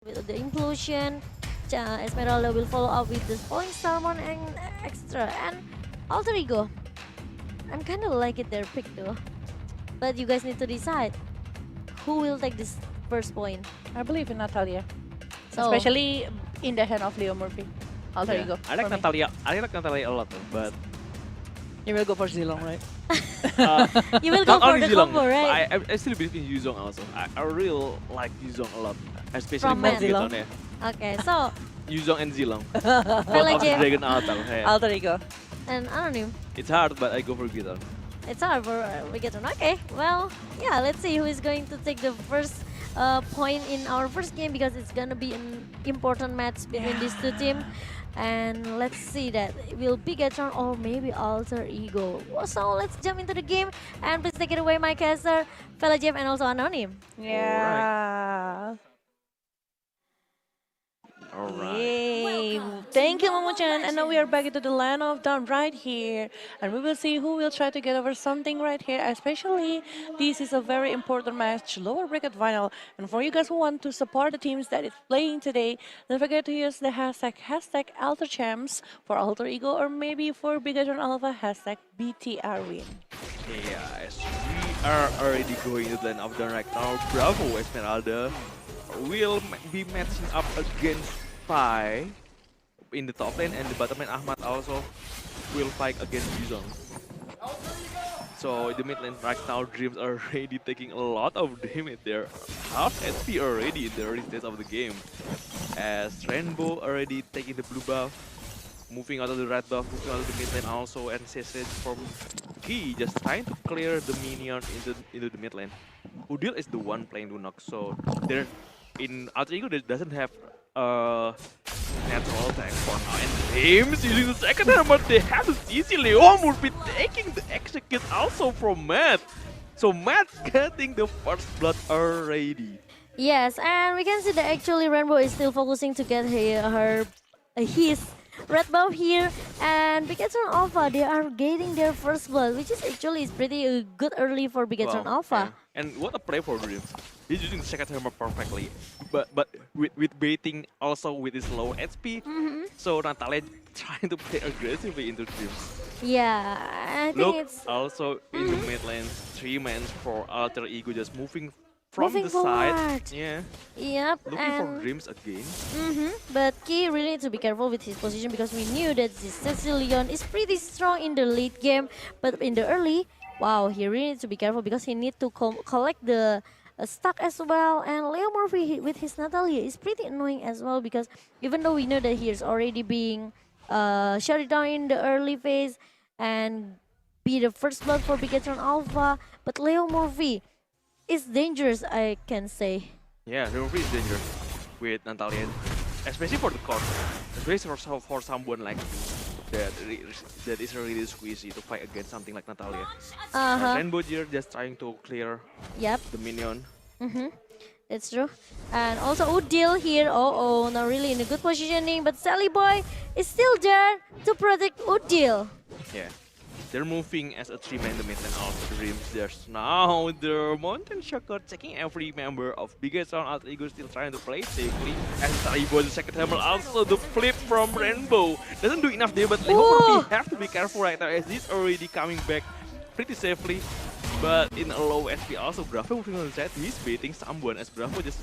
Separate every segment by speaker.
Speaker 1: with the implosion. Esmeralda will follow up with the falling salmon and extra and alter ego. I'm kind of like it their pick though, but you guys need to decide who will take this first point.
Speaker 2: I believe in Natalia,
Speaker 1: So
Speaker 2: especially in the hand of Leo Murphy. Alter
Speaker 3: Yeah,
Speaker 2: ego.
Speaker 3: I like
Speaker 2: for me.
Speaker 3: Natalia. I like Natalia a lot, but
Speaker 2: You will go for Zilong, right?
Speaker 3: uh,
Speaker 1: you will go
Speaker 3: not
Speaker 1: for
Speaker 3: only
Speaker 1: the
Speaker 3: Zilong.
Speaker 1: combo, right?
Speaker 3: I still believe in Yuzong also. I really like Yuzong a lot, especially
Speaker 1: From
Speaker 3: for
Speaker 1: Matt.
Speaker 3: Bigeton, yeah.
Speaker 1: Okay, so
Speaker 3: Yuzong and Zilong, both
Speaker 1: Vela
Speaker 3: of the
Speaker 1: Jam
Speaker 3: Dragon Altar. Yeah.
Speaker 2: Alter ego.
Speaker 1: and Anonym.
Speaker 3: It's hard, but I go for Bigeton.
Speaker 1: It's hard for Bigeton. Okay, well, yeah, let's see who is going to take the first point in our first game because it's gonna be an important match between these two teams. And let's see that will Bigetron or maybe Alter Ego. So let's jump into the game and please take it away, my caster, Vela Jam, and also Anonym.
Speaker 2: Yeah.
Speaker 3: All right.
Speaker 2: Yay! Thank you, Momo-chan. And now we are back into the land of Dawn right here. And we will see who will try to get over something right here. Especially, this is a very important match, lower bracket final. And for you guys who want to support the teams that is playing today, don't forget to use the hashtag AlterChamps for Alter Ego or maybe for Bigatron Alpha hashtag BTR win.
Speaker 3: Yes, we are already going to the land of Dawn right now. Bravo, Esmeralda will be matching up against Pai in the top lane, and the bottom lane Ahmad also will fight against Yuzong. So in the mid lane right now, Dreams are already taking a lot of damage. They're half HP already in the early stage of the game. As Rainbow already taking the blue buff, moving out of the red buff, moving out of the mid lane also, and CC from Key just trying to clear the minions into the mid lane. Udil is the one playing Lunok, so there in Alter Ego doesn't have natural attack for now. And Dreams using the second hammer, they have the CC. Leon will be taking the execute also from Matt. So Matt getting the first blood already.
Speaker 1: Yes, and we can see that actually Rainbow is still focusing to get his red buff here, and Bigetron Alpha, they are getting their first blood, which is actually is pretty good early for Bigetron
Speaker 3: Wow,
Speaker 1: Alpha.
Speaker 3: yeah. And what a play for Dreams. He's using the second hammer perfectly, but with baiting also with his low HP. So Natalia trying to play aggressively into Dreams.
Speaker 1: Yeah, I think
Speaker 3: Look,
Speaker 1: it's
Speaker 3: also in the mid lane, 3 men for Alter Ego just moving from
Speaker 1: moving
Speaker 3: the
Speaker 1: forward.
Speaker 3: side. Yeah,
Speaker 1: Yep,
Speaker 3: looking for
Speaker 1: and
Speaker 3: Dreams again.
Speaker 1: but Key really needs to be careful with his position because we knew that this Cecilion is pretty strong in the late game, but in the early, wow, he really needs to be careful because he needs to collect the stock as well. And Leo Murphy with his Natalia is pretty annoying as well because even though we know that he is already being shut down in the early phase and be the first blood for Bigetron Alpha, but Leo Murphy is dangerous, I can say.
Speaker 3: Yeah, Remover is dangerous with Natalia, especially for the court, especially for someone like that is really squeezy to fight against something like Natalia. Rainbow here just trying to clear
Speaker 1: Yep.
Speaker 3: the minion.
Speaker 1: It's true. And also Udil here. Oh, not really in a good positioning, but Sally Boy is still there to protect Udil.
Speaker 3: Yeah. They're moving as a 3-man in the mid lane of Dreams. There's now the Mountain Shocker checking every member of Biggest Round. Alter Ego still trying to play safely. And Taibo, the second hammer, also the flip from Rainbow. Doesn't do enough damage, but Leo have to be careful right now as he's already coming back pretty safely. But in a low SP also, Bravo moving on the side, he's baiting someone as Bravo just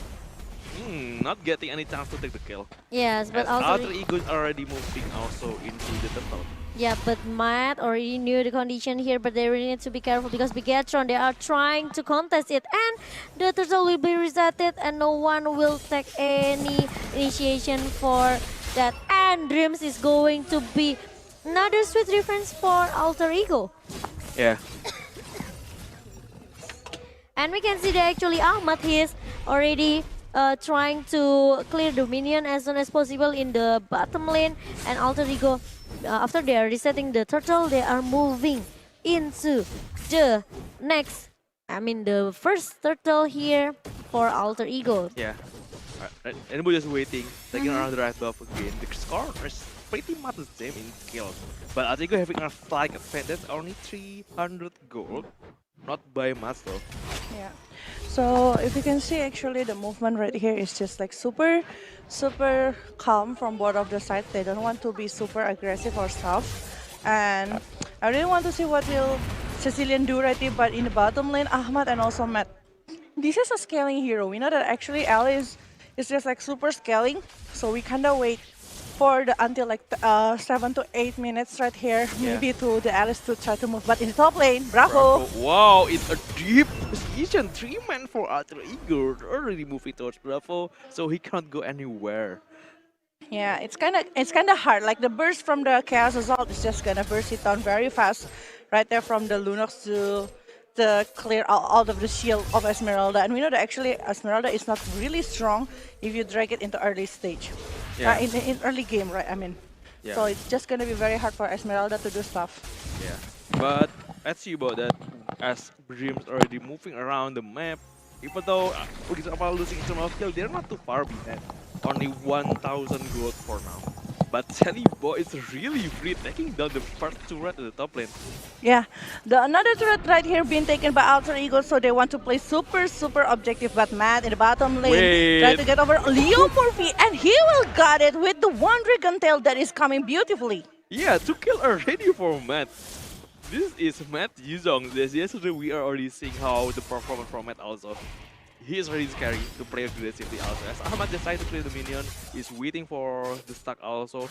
Speaker 3: not getting any chance to take the kill.
Speaker 1: Yes, but
Speaker 3: As
Speaker 1: also
Speaker 3: Alter Ego is already moving also into the turtle.
Speaker 1: yeah, but Matt already knew the condition here, but they really need to be careful because Bigetron, they are trying to contest it, and the turtle will be resetted, and no one will take any initiation for that. And Dreams is going to be another sweet reference for Alter Ego.
Speaker 3: Yeah.
Speaker 1: And we can see that actually Ahmad is already trying to clear the minion as soon as possible in the bottom lane. And Alter Ego, after they are resetting the turtle, they are moving into the the first turtle here for Alter Ego.
Speaker 3: Yeah. Rainbow just waiting, taking around the right buff again. The score is pretty much the same in kills. But Alter Ego having a flag advantage, only 300 gold. not by much though.
Speaker 2: Yeah. So if you can see, actually the movement right here is just like super, super calm from both of the sides. They don't want to be super aggressive or stuff. And I really want to see what will Sicilian do right here. But in the bottom lane, Ahmad and also Matt. This is a scaling hero. We know that actually Alice is just like super scaling. So we kind of wait for the until like 7 to 8 minutes right here,
Speaker 3: Yeah.
Speaker 2: maybe to the Alice to try to move. But in the top lane,
Speaker 3: Bravo.
Speaker 2: bravo!
Speaker 3: Wow, it's a deep position. 3 men for Alter Ego. Already moving towards Bravo, so he can't go anywhere.
Speaker 2: Yeah, it's kind of hard. Like the burst from the Chaos Assault is just gonna burst it down very fast, right there from the Lunox to clear out of the shield of Esmeralda. And we know that actually Esmeralda is not really strong if you drag it into early stage,
Speaker 3: Yeah.
Speaker 2: in early game, right? I mean, so
Speaker 3: Yeah.
Speaker 2: it's just gonna be very hard for Esmeralda to do stuff.
Speaker 3: Yeah. But let's see about that. As Dreams already moving around the map, even though Udis are losing internal skill, they're not too far behind. Only 1,000 gold for now. But Salibo is really free, taking down the first turret at the top lane.
Speaker 2: Yeah, the another turret right here being taken by Alter Ego, so they want to play super, super objective. But Matt in the bottom lane try
Speaker 3: Wait.
Speaker 2: to get over Leo Murphy, and he will got it with the one Dragon Tail that is coming beautifully.
Speaker 3: Yeah, 2 kill already for Matt. This is Matt Yuzong. This yesterday we are already seeing how the performance from Matt also. He is really scary to play aggressively also. As Ahmad decided to play the minion, he's waiting for the stack also.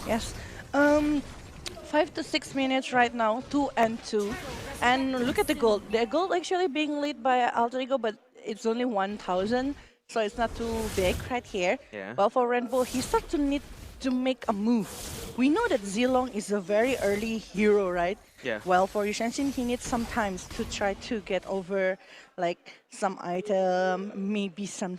Speaker 2: Yes. 5 to 6 minutes right now, 2 and 2. And look at the gold. The gold actually being lead by Alter Ego, but it's only 1,000. So it's not too big right here.
Speaker 3: Yeah.
Speaker 2: But for Rainbow, he starts to need to make a move. We know that Zilong is a very early hero, right?
Speaker 3: Yeah.
Speaker 2: Well, for Yushanshin, he needs some times to try to get over like some item, maybe some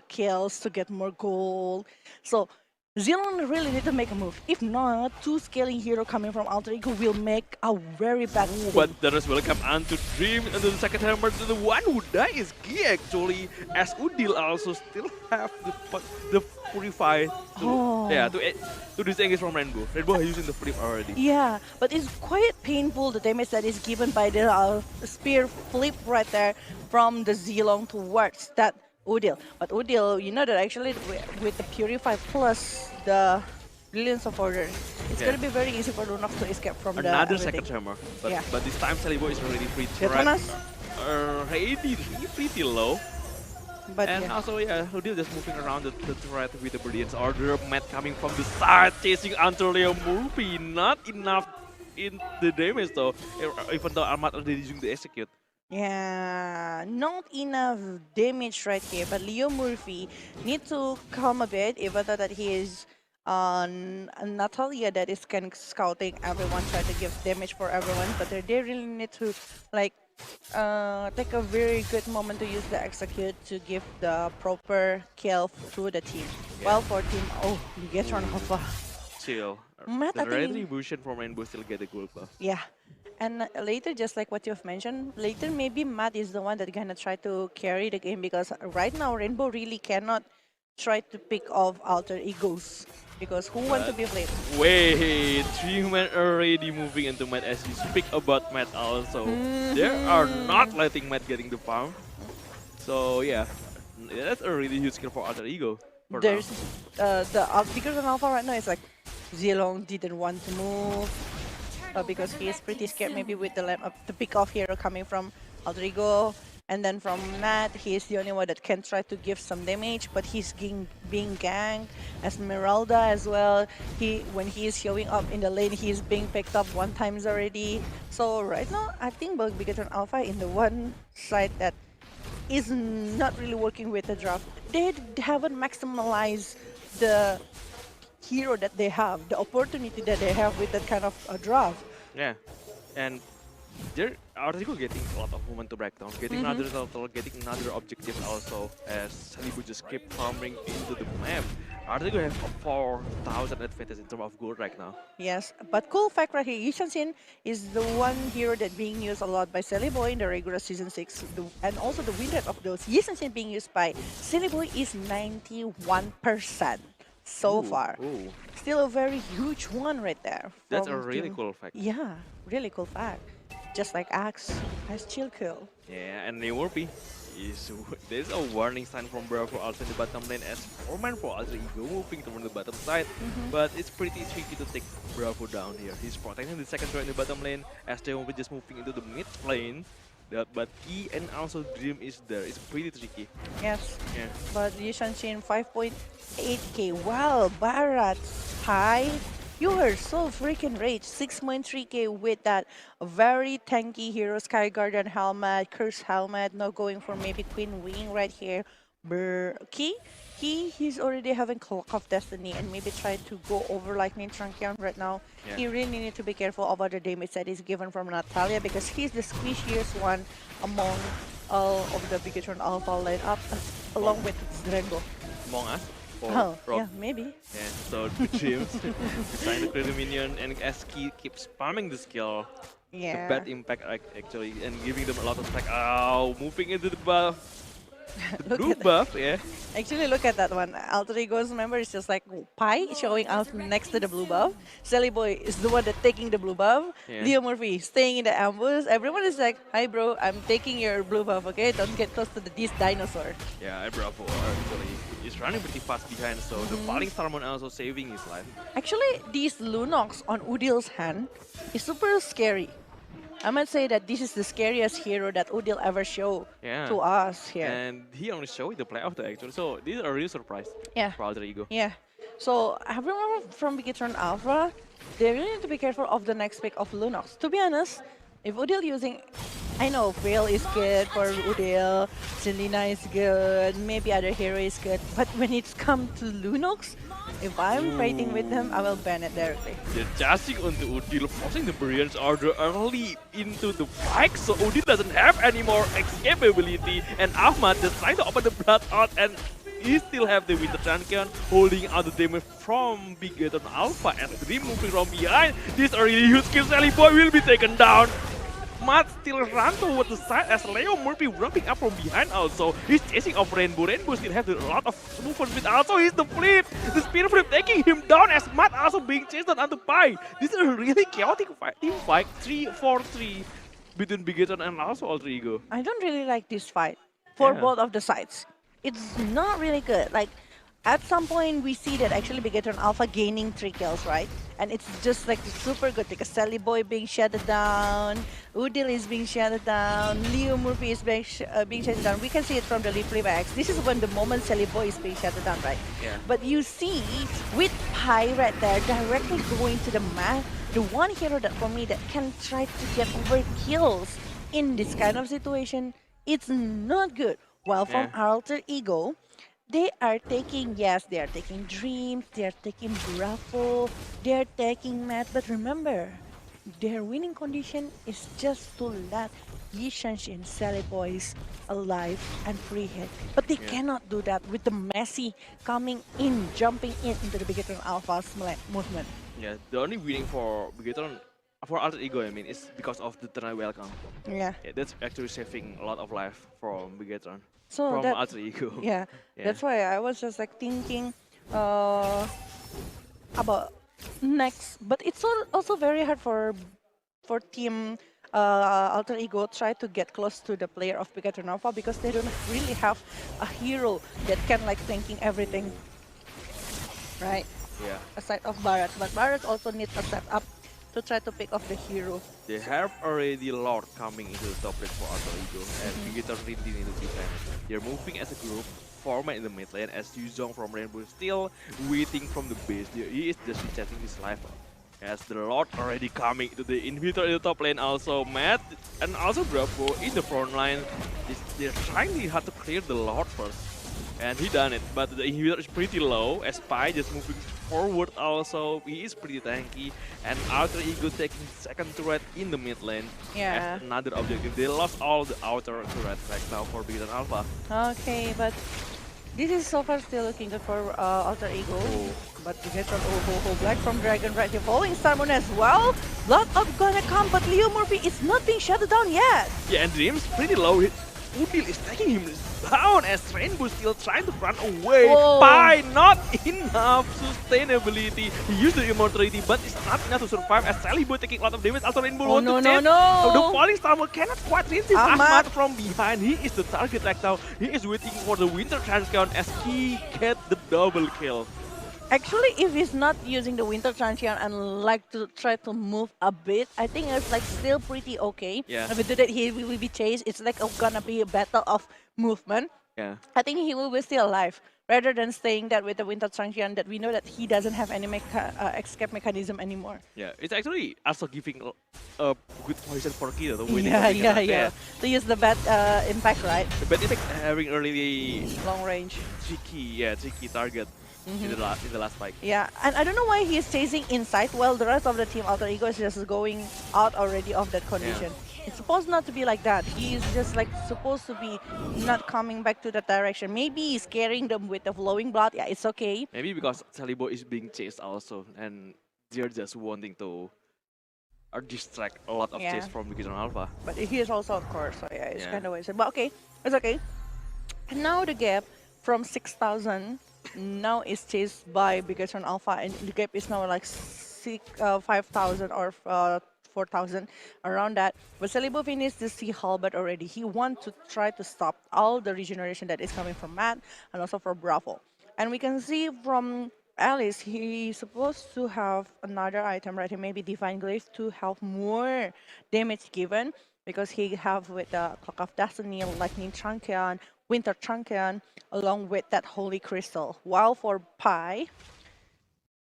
Speaker 2: kills to get more gold. So Zealand really need to make a move. If not, two scaling hero coming from Alter Ego will make a very bad thing.
Speaker 3: But there is welcome onto Dream and the second hammer to the one who died is Gi actually, as Udil also still have the Purify to to disengage from Rainbow. Rainbow is using the flip already.
Speaker 2: Yeah, but it's quite painful the damage that is given by the spear flip right there from the Zilong towards that Udil. But Udil, you know that actually with the Purify plus the Brilliance of Order, it's
Speaker 3: Yeah.
Speaker 2: gonna be very easy for Lunox to escape from the
Speaker 3: Another
Speaker 2: everything.
Speaker 3: second hammer, but
Speaker 2: Yeah.
Speaker 3: but this time Salibo is already free.
Speaker 2: Petronas,
Speaker 3: Already pretty low.
Speaker 2: but
Speaker 3: And
Speaker 2: yeah.
Speaker 3: also, yeah, Udil just moving around the turret with the Brilliance Order. Matt coming from the side, chasing Antonio Murphy. Not enough in the damage though, even though Ahmad already using the execute.
Speaker 2: Yeah, not enough damage right here, but Leo Murphy need to calm a bit, even though that he is on Natalia that is kind of scouting everyone, try to give damage for everyone, but they really need to like take a very good moment to use the execute to give the proper kill to the team. Well, for team, oh, you get run alpha.
Speaker 3: Chill.
Speaker 2: Matt,
Speaker 3: The
Speaker 2: I think-
Speaker 3: retribution from Rainbow still get a gold buff.
Speaker 2: Yeah. And later, just like what you've mentioned, later maybe Matt is the one that gonna try to carry the game because right now Rainbow really cannot try to pick off Alter Egos because who want to be played?
Speaker 3: Wait, 3 men already moving into Matt as you speak about Matt also. They are not letting Matt getting the farm. So yeah, that's a really huge skill for Alter Ego. For
Speaker 2: There's because on Alpha right now it's like Zilong didn't want to move because he is pretty scared maybe with the pick off hero coming from Alter Ego. And then from Matt, he is the only one that can try to give some damage, but he's being ganked. Esmeralda as well. When he is showing up in the lane, he is being picked up 1 time already. So right now, I think Bigatron Alpha in the one side that is not really working with the draft. They haven't maximized the hero that they have, the opportunity that they have with that kind of a draft.
Speaker 3: Yeah, and they're Article getting a lot of moment to break down, getting another total, getting another objective also, as Salibu just keep farming into the map. Article have a 4,000 advantage in terms of gold right now.
Speaker 2: Yes, but cool fact right here, Yishansin is the one hero that being used a lot by Silly Boy in the regular Season 6, and also the win rate of those Yishansin being used by Silly Boy is 91% so far.
Speaker 3: Ooh,
Speaker 2: Still a very huge one right there.
Speaker 3: that's a
Speaker 2: from
Speaker 3: really
Speaker 2: team.
Speaker 3: cool fact.
Speaker 2: Yeah, really cool fact. just like Axe, has chill kill.
Speaker 3: Yeah, and Neo Murphy is there's a warning sign from Bravo also in the bottom lane as 4-man for Alter Ego moving toward the bottom side, but it's pretty tricky to take Bravo down here. He's protecting the second turret in the bottom lane as they will be just moving into the mid lane. But E and also Dream is there. It's pretty tricky.
Speaker 2: Yes,
Speaker 3: Yeah.
Speaker 2: but Yishanshin 5.8k. Wow, Barat high. You were so freaking rage. 6.3k with that very tanky hero, Sky Guardian helmet, Curse helmet, now going for maybe Queen Wing right here. He's already having Clock of Destiny and maybe try to go over Lightning Trunkion right now.
Speaker 3: Yeah.
Speaker 2: He really need to be careful about the damage that is given from Natalia because he's the squishiest one among all of the Bigatron Alpha lineup, along with Drengo.
Speaker 3: Among Us or
Speaker 2: Oh,
Speaker 3: Rock.
Speaker 2: yeah, maybe.
Speaker 3: Yeah, so the Dreams trying to clear the minion and as Key keeps spamming the skill.
Speaker 2: Yeah.
Speaker 3: The bad impact actually and giving them a lot of attack. Oh, moving into the buff. The
Speaker 2: Look
Speaker 3: blue
Speaker 2: at that.
Speaker 3: buff, yeah.
Speaker 2: Actually, look at that one. Alter Ego's member is just like Pi showing out next to the blue buff. Sally Boy is the one that taking the blue buff.
Speaker 3: Yeah.
Speaker 2: Leo Murphy staying in the ambush. Everyone is like, "Hi, bro, I'm taking your blue buff. Okay, don't get close to this dinosaur."
Speaker 3: Yeah, Bravo actually is running pretty fast behind, so the falling Salmon also saving his life.
Speaker 2: Actually, these Lunox on Udil's hand is super scary. I might say that this is the scariest hero that Udil ever showed
Speaker 3: Yeah.
Speaker 2: to us here.
Speaker 3: And he only showed the playoff though actually, so this is a real surprise
Speaker 2: Yeah.
Speaker 3: for Alter Ego.
Speaker 2: Yeah. So everyone from Bigatron Alpha, they really need to be careful of the next pick of Lunox. To be honest, if Udil using, I know Veil is good for Udil, Selena is good, maybe other hero is good, but when it's come to Lunox, if I'm fighting with them, I will ban it directly.
Speaker 3: They're chasing onto Udil, forcing the Brilliance Order early into the fight, so Udil doesn't have any more escape ability, and Ahmad just trying to open the blood out, and he still have the Winter Champion holding out the damage from Bigatron Alpha, and Dream moving from behind. This a really huge kill, Sally Boy will be taken down. Matt still run toward the side as Leo Murphy ramping up from behind also. He's chasing off Rainbow. Rainbow still has a lot of movement with also he's the flip. The Spirit Flip taking him down as Matt also being chased down onto Pi. This is a really chaotic team fight. 3-4-3 between Bigatron and also Alter Ego.
Speaker 2: I don't really like this fight for
Speaker 3: Yeah.
Speaker 2: both of the sides. It's not really good. Like, at some point, we see that actually Bigatron Alpha gaining 3 kills, right? And it's just like super good because Sally Boy being shut down, Udil is being shut down, Leo Murphy is being shut down. We can see it from the playbacks. This is when the moment Sally Boy is being shut down, right?
Speaker 3: Yeah.
Speaker 2: But you see, with Pi right there, directly going to the map, the one hero that for me that can try to get over kills in this kind of situation, it's not good. While from
Speaker 3: Yeah.
Speaker 2: Alter Ego, they are taking, yes, they are taking Dreams, they are taking Bravo, they are taking Matt, but remember, their winning condition is just to let Yi Shanshin Sally Boys alive and free hit. But they
Speaker 3: Yeah.
Speaker 2: cannot do that with the Messi coming in, jumping in into the Bigatron Alpha's movement.
Speaker 3: Yeah, the only winning for Bigatron, for Alter Ego I mean, is because of the Ternal Welcome.
Speaker 2: Yeah.
Speaker 3: Yeah, that's actually saving a lot of life from Bigatron.
Speaker 2: So
Speaker 3: From
Speaker 2: that,
Speaker 3: Alter Ego.
Speaker 2: yeah,
Speaker 3: Yeah.
Speaker 2: that's why I was just like thinking about next, but it's also very hard for team Alter Ego try to get close to the player of Bigatron Alpha because they don't really have a hero that can like tanking everything, right?
Speaker 3: Yeah.
Speaker 2: Aside of Barret, but Barret also needs a setup to try to pick off the hero.
Speaker 3: They have already Lord coming into the top lane for Alter Ego, and Bigatron really need to defend. They're moving as a group, format in the mid lane, as Yuzong from Rainbow is still waiting from the base. He is just resetting his life. As the Lord already coming to the inhibitor in the top lane, also Matt and also Bravo in the front line. They're trying really hard to clear the Lord first. And he done it, but the inhibitor is pretty low as Pi just moving forward also. He is pretty tanky, and Alter Ego taking second turret in the mid lane
Speaker 2: Yeah.
Speaker 3: as another objective. They lost all the outer turret right now for Bigatron Alpha.
Speaker 2: Okay, but this is so far still looking good for Alter Ego.
Speaker 3: Oh.
Speaker 2: But Bigatron, Black from Dragon right here, following Salmon as well. Blood up gonna come, but Leo Murphy is not being shut down yet.
Speaker 3: Yeah, and Dream's pretty low. Udil is taking him down as Rainbow still trying to run away.
Speaker 2: Whoa.
Speaker 3: By not enough sustainability. He used the immortality, but it's not enough to survive as Salibo taking a lot of damage. Also Rainbow
Speaker 2: Oh,
Speaker 3: want
Speaker 2: no,
Speaker 3: to
Speaker 2: no,
Speaker 3: chase.
Speaker 2: no.
Speaker 3: The falling star cannot quite reach him.
Speaker 2: Ahmad.
Speaker 3: Ahmad from behind. He is the target right now. He is waiting for the winter transcount as he get the double kill.
Speaker 2: Actually, if he's not using the winter transient and like to try to move a bit, I think it's like still pretty okay.
Speaker 3: Yeah.
Speaker 2: If we do that, he will be chased. It's like gonna be a battle of movement.
Speaker 3: Yeah.
Speaker 2: I think he will be still alive rather than staying that with the winter transient that we know that he doesn't have any escape mechanism anymore.
Speaker 3: Yeah, it's actually also giving a good poison for Kid. The way they
Speaker 2: Yeah,
Speaker 3: cooking
Speaker 2: yeah,
Speaker 3: it.
Speaker 2: yeah. To use the bad impact, right?
Speaker 3: But it's like having a really
Speaker 2: Long range.
Speaker 3: tricky target in the last fight.
Speaker 2: Yeah, and I don't know why he's chasing inside while the rest of the team Alter Ego is just going out already of that condition. It's supposed not to be like that. He's just like supposed to be not coming back to that direction. Maybe he's carrying them with the flowing blood. Yeah, it's okay.
Speaker 3: Maybe because Salibo is being chased also, and they're just wanting to distract a lot of
Speaker 2: Yeah.
Speaker 3: chase from Bigetron Alpha.
Speaker 2: But he is also, of course, so yeah, it's
Speaker 3: Yeah.
Speaker 2: kind of wasted. But okay, it's okay. And now the gap from 6,000 now is chased by Bigetron Alpha, and the gap is now like 5,000 or 4,000 around that. But Salibo finished the Sea Halberd already. He wants to try to stop all the regeneration that is coming from Matt and also from Bravo. And we can see from Alice, he's supposed to have another item right here, maybe Divine Glaive to have more damage given because he have with the Clock of Destiny, Lightning Truncheon, Winter Truncheon, along with that Holy Crystal. While for Pi,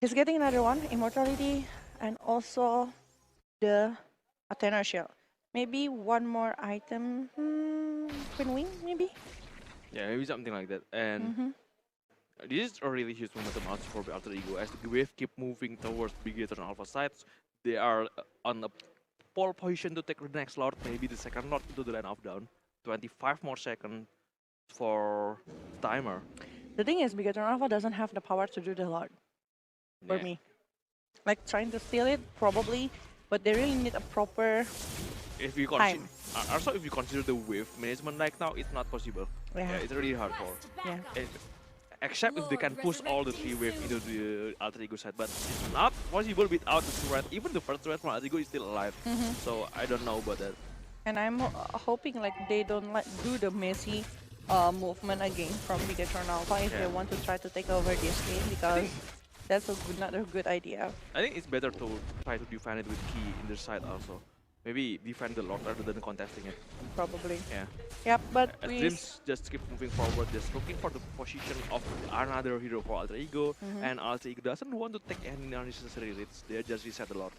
Speaker 2: he's getting another one, Immortality, and also the Athena Shell. Maybe one more item, Queen Wing, maybe?
Speaker 3: Yeah, maybe something like that. And this is a really huge momentum also for the Alter Ego as the wave keep moving towards Bigetron Alpha sides. They are on a pole position to take the next Lord, maybe the second Lord into the line of down. 25 more seconds for timer.
Speaker 2: The thing is, Bigetron Alpha doesn't have the power to do the Lord, for
Speaker 3: Yeah.
Speaker 2: me. Like trying to steal it, probably, but they really need a proper
Speaker 3: If you
Speaker 2: time.
Speaker 3: also if you consider the wave management right now, it's not possible.
Speaker 2: Yeah.
Speaker 3: It's really hardcore.
Speaker 2: Yeah.
Speaker 3: Except if they can push all the 3 waves into the Alter Ego side, but it's not possible without the threat. Even the first threat from Alter Ego is still alive. So I don't know about that.
Speaker 2: And I'm hoping like they don't like do the messy movement again from Bigetron Alpha if they
Speaker 3: Yeah.
Speaker 2: want to try to take over this game because that's not a good idea.
Speaker 3: I think it's better to try to defend it with key in their side also. Maybe defend the Lord rather than contesting it.
Speaker 2: Probably.
Speaker 3: Yeah.
Speaker 2: Yep, but
Speaker 3: As
Speaker 2: we
Speaker 3: Dreams just keep moving forward, just looking for the position of another hero for Alter Ego, and Alter Ego doesn't want to take any unnecessary risks. They just reset the Lord.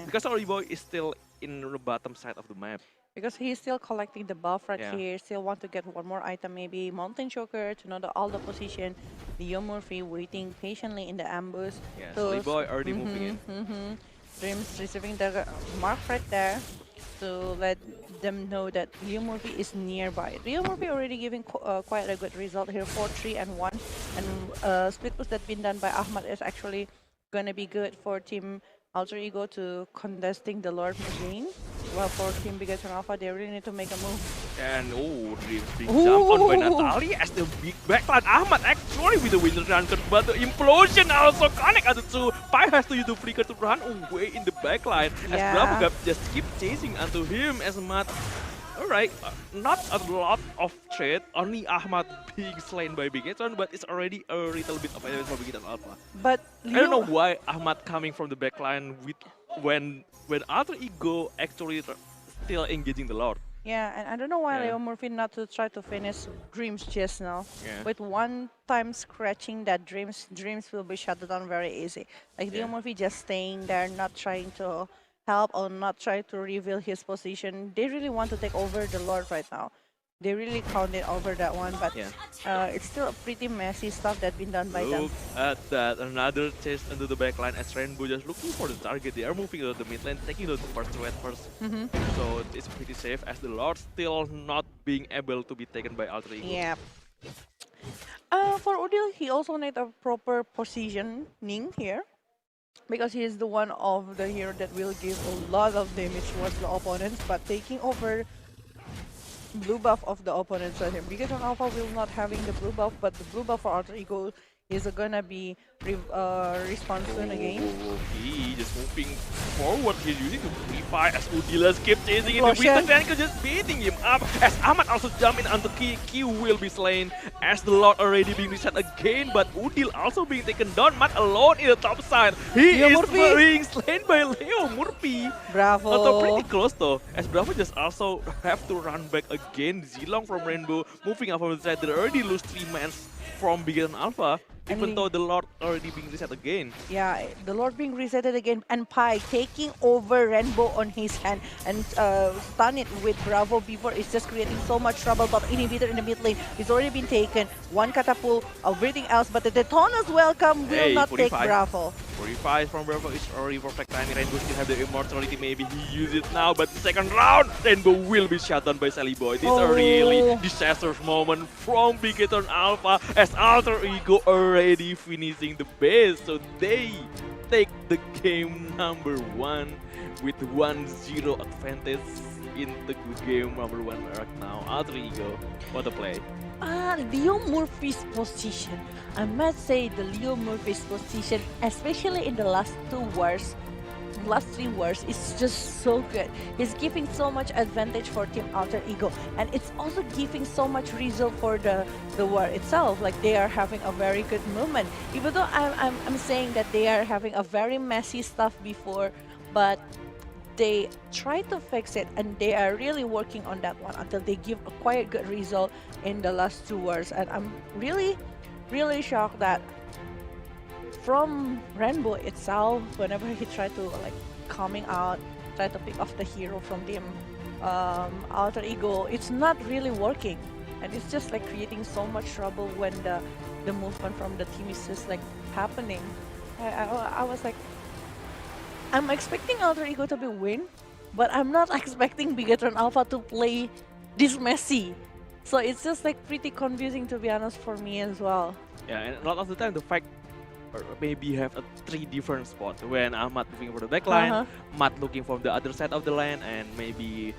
Speaker 3: Because our Boy is still in the bottom side of the map.
Speaker 2: because he's still collecting the buff right
Speaker 3: Yeah.
Speaker 2: here, still want to get one more item, maybe Mountain Choker to know all the position. Leo Murphy waiting patiently in the ambush.
Speaker 3: Yeah,
Speaker 2: So
Speaker 3: Silly Boy already moving in.
Speaker 2: Dreams receiving the mark right there to let them know that Leo Murphy is nearby. Leo Murphy already giving quite a good result here, 4-3 and 1. And split push that been done by Ahmad is actually gonna be good for Team Alter Ego to contesting the Lord again. Well, for Team Bigetron Alpha, they really need to make a move.
Speaker 3: And Dreams being jumped on by Natalie as the big backline. Ahmad actually with the winter transfer, but the implosion also connect at the two. Pi has to use the flicker to run away in the backline. As
Speaker 2: Yeah.
Speaker 3: Bravo just keep chasing onto him as Matt. Alright, not a lot of trade, only Ahmad being slain by Bigetron, but it's already a little bit of advantage for Bigetron Alpha.
Speaker 2: But
Speaker 3: I don't know why Ahmad coming from the backline with when Alter Ego actually still engaging the Lord.
Speaker 2: Yeah, and I don't know why
Speaker 3: Yeah.
Speaker 2: Leo Murphy not to try to finish Dreams just now.
Speaker 3: Yeah.
Speaker 2: With one time scratching that Dreams will be shut down very easy. Like Leo
Speaker 3: Yeah.
Speaker 2: Murphy just staying there, not trying to help or not trying to reveal his position. They really want to take over the Lord right now. They really counted over that one, but
Speaker 3: Yeah.
Speaker 2: it's still pretty messy stuff that's been done by them.
Speaker 3: Look at that, another chase into the backline as Rainbow just looking for the target. They are moving to the mid lane, taking the first threat first. So it's pretty safe as the Lord still not being able to be taken by Alter Ego.
Speaker 2: Yeah. For Udil, he also need a proper positioning here. Because he is the one of the hero that will give a lot of damage towards the opponents, but taking over blue buff of the opponent side here. Bigatron Alpha will not having the blue buff, but the blue buff for Alter Ego is gonna be respawn soon again.
Speaker 3: He just moving forward. He's using the free fire as Udilas keep chasing in the
Speaker 2: Explosion.
Speaker 3: winter Chronicle, just beating him up. As Ahmad also jump in onto Q, Q will be slain as the Lord already being reset again. But Udil also being taken down. Matt alone in the top side. He
Speaker 2: Leo
Speaker 3: is
Speaker 2: Murphy.
Speaker 3: being slain by Leo Murphy.
Speaker 2: Bravo.
Speaker 3: Although pretty close though, as Bravo just also have to run back again. Zilong from Rainbow moving up from the side. They already lose 3 mans from Bigatron Alpha.
Speaker 2: And
Speaker 3: Even though the Lord already being reset again.
Speaker 2: Yeah, the Lord being resetted again, and Pi taking over Rainbow on his hand and stun it with Bravo before it's just creating so much trouble. But inhibitor in the mid lane is already been taken. One catapult, everything else, but the Detona's welcome will
Speaker 3: Hey,
Speaker 2: not take
Speaker 3: 45.
Speaker 2: Bravo.
Speaker 3: 45 from Bravo is already perfect timing. Rainbow still have the immortality. Maybe he use it now, but the second round, Rainbow will be shut down by Sally Boy. This is a really disastrous moment from Bigatron Alpha as Alter Ego already finishing the base. So they take the game number 1 with 1-0 advantage into the game number 1 right now. Alter Ego, what a play.
Speaker 2: Leo Murphy's position. I must say the Leo Murphy's position, especially in the last 2 wars, last 3 wars, is just so good. He's giving so much advantage for Team Alter Ego, and it's also giving so much result for the war itself. Like they are having a very good movement. Even though I'm saying that they are having a very messy stuff before, but they try to fix it and they are really working on that one until they give a quite good result in the last 2 wars. And I'm really shocked that from Rainbow itself, whenever he tried to like coming out, try to pick off the hero from Team Alter Ego, it's not really working, and it's just like creating so much trouble when the movement from the team is just like happening. I was like, I'm expecting Alter Ego to be win, but I'm not expecting Bigatron Alpha to play this messy. So it's just like pretty confusing, to be honest, for me as well.
Speaker 3: Yeah, and a lot of the time the fact maybe have 3 different spots when Ahmad moving for the back line, Matt looking from the other side of the lane, and maybe